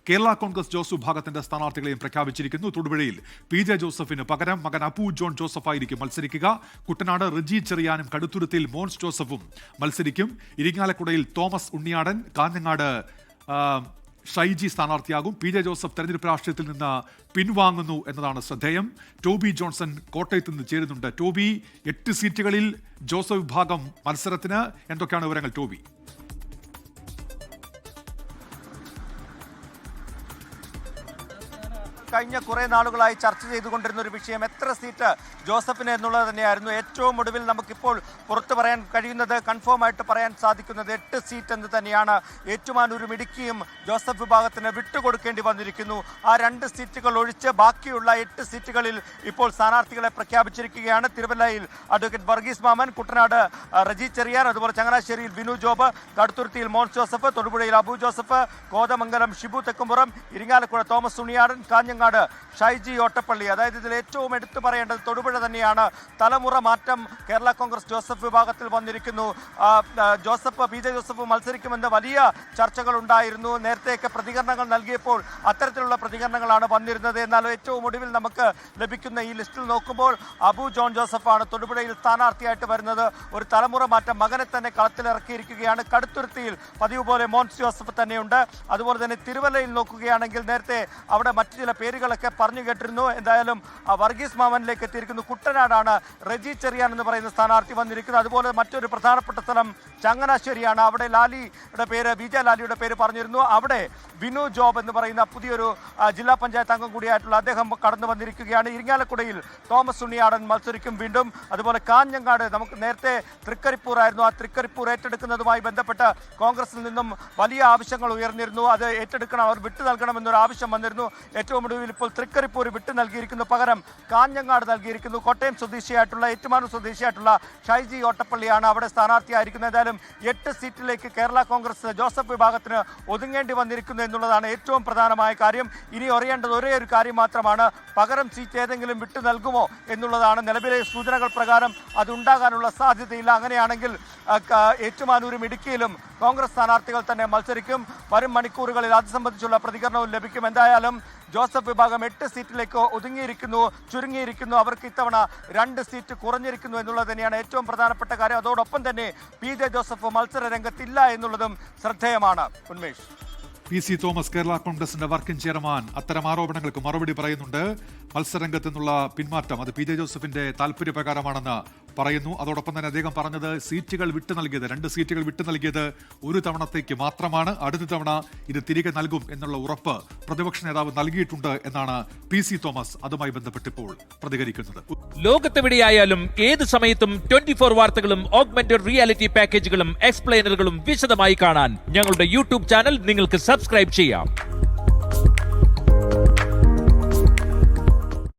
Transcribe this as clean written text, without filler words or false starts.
കേരള കോൺഗ്രസ് ജോസ് വിഭാഗത്തിന്റെ സ്ഥാനാർത്ഥികളെയും പ്രഖ്യാപിച്ചിരിക്കുന്നു. തൊടുപുഴയിൽ പി.ജെ. ജോസഫിന് പകരം മകൻ അപ്പു ജോൺ ജോസഫായിരിക്കും മത്സരിക്കുക. കുട്ടനാട് റെജി ചെറിയാനും കടുത്തുരുത്തിയിൽ മോൻസ് ജോസഫും മത്സരിക്കും. ഇരിങ്ങാലക്കുടയിൽ തോമസ് ഉണ്ണിയാടൻ, കാഞ്ഞങ്ങാട് ഷൈജി സ്ഥാനാർത്ഥിയാകും. പി.ജെ. ജോസഫ് തെരഞ്ഞെടുപ്പ് രാഷ്ട്രീയത്തിൽ നിന്ന് പിൻവാങ്ങുന്നു എന്നതാണ് ശ്രദ്ധേയം. ടോബി ജോൺസൺ കോട്ടയത്ത് നിന്ന് ചേരുന്നുണ്ട്. ടോബി, 8 സീറ്റുകളിൽ ജോസഫ് വിഭാഗം മത്സരത്തിന്. എന്തൊക്കെയാണ് വിവരങ്ങൾ ടോബി? കഴിഞ്ഞ കുറേ നാളുകളായി ചർച്ച ചെയ്തുകൊണ്ടിരുന്ന ഒരു വിഷയം എത്ര സീറ്റ് ജോസഫിന് എന്നുള്ളത് തന്നെയായിരുന്നു. ഏറ്റവും ഒടുവിൽ നമുക്കിപ്പോൾ പുറത്തു പറയാൻ കഴിയുന്നത്, കൺഫേം ആയിട്ട് പറയാൻ സാധിക്കുന്നത് 8 സീറ്റ് എന്ന് തന്നെയാണ്. ഏറ്റുമാനൂരും ഇടുക്കിയും ജോസഫ് വിഭാഗത്തിന് വിട്ടുകൊടുക്കേണ്ടി വന്നിരിക്കുന്നു. ആ 2 സീറ്റുകൾ ഒഴിച്ച് ബാക്കിയുള്ള 8 സീറ്റുകളിൽ ഇപ്പോൾ സ്ഥാനാർത്ഥികളെ പ്രഖ്യാപിച്ചിരിക്കുകയാണ്. തിരുവല്ലയിൽ അഡ്വക്കേറ്റ് വർഗീസ് മാമൻ, കുട്ടനാട് റജി ചെറിയാൻ, അതുപോലെ ചങ്ങനാശ്ശേരിയിൽ ബിനു ജോബ്, കടുത്തുരുത്തിയിൽ മോൻസ് ജോസഫ്, തൊടുപുഴയിൽ അബു ജോസഫ്, കോതമംഗലം ഷിബു തെക്കുംപുറം, ഇരിങ്ങാലക്കുട തോമസ് ഉണ്ണിയാടൻ, കാഞ്ഞങ്ങാട് ഷൈജി ഓട്ടപ്പള്ളി. അതായത് ഇതിൽ ഏറ്റവും എടുത്തു പറയേണ്ടത് തൊടുപുഴ തന്നെയാണ്. തലമുറ മാറ്റം കേരള കോൺഗ്രസ് ജോസഫ് വിഭാഗത്തിൽ വന്നിരിക്കുന്നു. പി.ജെ. ജോസഫ് മത്സരിക്കുമെന്ന് വലിയ ചർച്ചകൾ ഉണ്ടായിരുന്നു. നേരത്തെയൊക്കെ പ്രതികരണങ്ങൾ നൽകിയപ്പോൾ അത്തരത്തിലുള്ള പ്രതികരണങ്ങളാണ് വന്നിരുന്നത്. എന്നാൽ ഏറ്റവും ഒടുവിൽ നമുക്ക് ലഭിക്കുന്ന ഈ ലിസ്റ്റിൽ നോക്കുമ്പോൾ അബു ജോൺ ജോസഫാണ് തൊടുപുഴയിൽ സ്ഥാനാർത്ഥിയായിട്ട് വരുന്നത്. ഒരു തലമുറ മാറ്റം, മകനെ തന്നെ കളത്തിലിറക്കിയിരിക്കുകയാണ്. കടുത്തുരുത്തിയിൽ പതിവ് പോലെ മോൻസ് ജോസഫ് തന്നെയുണ്ട്. അതുപോലെ തന്നെ തിരുവല്ലയിൽ നോക്കുകയാണെങ്കിൽ നേരത്തെ അവിടെ മറ്റു ചില പേരുകളൊക്കെ പറഞ്ഞു കേട്ടിരുന്നു. എന്തായാലും വർഗീസ് മാമനിലേക്ക് എത്തിയിരിക്കുന്നു. കുട്ടനാടാണ് റെജി ചെറിയാൻ എന്ന് പറയുന്ന സ്ഥാനാർത്ഥി വന്നിരിക്കുന്നത്. അതുപോലെ മറ്റൊരു പ്രധാനപ്പെട്ട സ്ഥലം ചങ്ങനാശ്ശേരിയാണ്. അവിടെ ലാലിയുടെ പേര്, വിജയ ലാലിയുടെ പേര് പറഞ്ഞിരുന്നു. അവിടെ ബിനു ജോബ് എന്ന് പറയുന്ന പുതിയൊരു ജില്ലാ പഞ്ചായത്ത് അംഗം കൂടിയായിട്ടുള്ള അദ്ദേഹം കടന്നു വന്നിരിക്കുകയാണ്. ഇരിങ്ങാലക്കുടയിൽ തോമസ് ഉണ്ണിയാടൻ മത്സരിക്കും വീണ്ടും. അതുപോലെ കാഞ്ഞങ്ങാട്, നമുക്ക് നേരത്തെ തൃക്കരിപ്പൂർ ആയിരുന്നു. ആ തൃക്കരിപ്പൂർ ഏറ്റെടുക്കുന്നതുമായി ബന്ധപ്പെട്ട് കോൺഗ്രസിൽ നിന്നും വലിയ ആവശ്യങ്ങൾ ഉയർന്നിരുന്നു. അത് ഏറ്റെടുക്കണം, അവർ വിട്ടു നൽകണമെന്നൊരു ആവശ്യം വന്നിരുന്നു. ഏറ്റവും ഒടുവിൽ ഇപ്പോൾ തൃക്കരിപ്പൂർ വിട്ടു നൽകിയിരിക്കുന്നു. പകരം കാഞ്ഞങ്ങാട് നൽകിയിരിക്കുന്നു. കോട്ടയം സ്വദേശിയായിട്ടുള്ള, ഏറ്റുമാനൂർ സ്വദേശിയായിട്ടുള്ള ഷൈജി ഓട്ടപ്പള്ളിയാണ് അവിടെ സ്ഥാനാർത്ഥിയായിരിക്കുന്നത്. ഏതായാലും 8 സീറ്റിലേക്ക് കേരള കോൺഗ്രസ് ജോസഫ് വിഭാഗത്തിന് ഒതുങ്ങേണ്ടി വന്നിരിക്കുന്നു എന്നുള്ളതാണ് ഏറ്റവും പ്രധാനമായ കാര്യം. ഇനി അറിയേണ്ടത് ഒരേ ഒരു കാര്യം മാത്രമാണ്, പകരം സീറ്റ് ഏതെങ്കിലും വിട്ടു നൽകുമോ എന്നുള്ളതാണ്. നിലവിലെ സൂചനകൾ പ്രകാരം അതുണ്ടാകാനുള്ള സാധ്യതയില്ല. അങ്ങനെയാണെങ്കിൽ ഏറ്റുമാനൂരും ഇടുക്കിയിലും കോൺഗ്രസ് സ്ഥാനാർത്ഥികൾ തന്നെ മത്സരിക്കും. വരും മണിക്കൂറുകളിൽ അത് സംബന്ധിച്ചുള്ള പ്രതികരണവും ലഭിക്കും. എന്തായാലും ജോസഫ് വിഭാഗം 8 സീറ്റിലേക്ക് ചുരുങ്ങിയിരിക്കുന്നു. അവർക്ക് ഇത്തവണ 2 സീറ്റ് കുറഞ്ഞിരിക്കുന്നു എന്നുള്ളത് തന്നെയാണ് ഏറ്റവും പ്രധാനപ്പെട്ട കാര്യം. അതോടൊപ്പം തന്നെ പി.ജെ. ജോസഫ് മത്സര രംഗത്തില്ല എന്നുള്ളതും ശ്രദ്ധേയമാണ്. ഉന്മേഷ്, പി.സി. തോമസ്, കേരള കോൺഗ്രസിന്റെ വർക്കിംഗ് ചെയർമാൻ, അത്തരം ആരോപണങ്ങൾക്ക് മറുപടി പറയുന്നുണ്ട്. മത്സരരംഗത്ത് നിന്നുള്ള പിന്മാറ്റം അത് പി.ജെ. ജോസഫിന്റെ താല്പര്യപ്രകാരമാണെന്ന് പറയുന്നു. അതോടൊപ്പം തന്നെ അദ്ദേഹം പറഞ്ഞത് 2 സീറ്റുകൾ വിട്ടു നൽകിയത് ഒരു തവണത്തേക്ക് മാത്രമാണ്. അടുത്ത തവണ ഇത് തിരികെ നൽകും എന്നുള്ള ഉറപ്പ് പ്രതിപക്ഷ നേതാവ് നൽകിയിട്ടുണ്ട് എന്നാണ് പി.സി. തോമസ് അതുമായി ബന്ധപ്പെട്ട് ഇപ്പോൾ പ്രതികരിക്കുന്നത്. ലോകത്തെവിടെയായാലും ഏത് സമയത്തും 24 വാർത്തകളും ഓഗ്മെന്റഡ് റിയാലിറ്റി പാക്കേജുകളും എക്സ്പ്ലെയിനറുകളും വിശദമായി കാണാൻ ഞങ്ങളുടെ യൂട്യൂബ് ചാനൽ നിങ്ങൾക്ക് സബ്സ്ക്രൈബ് ചെയ്യാം.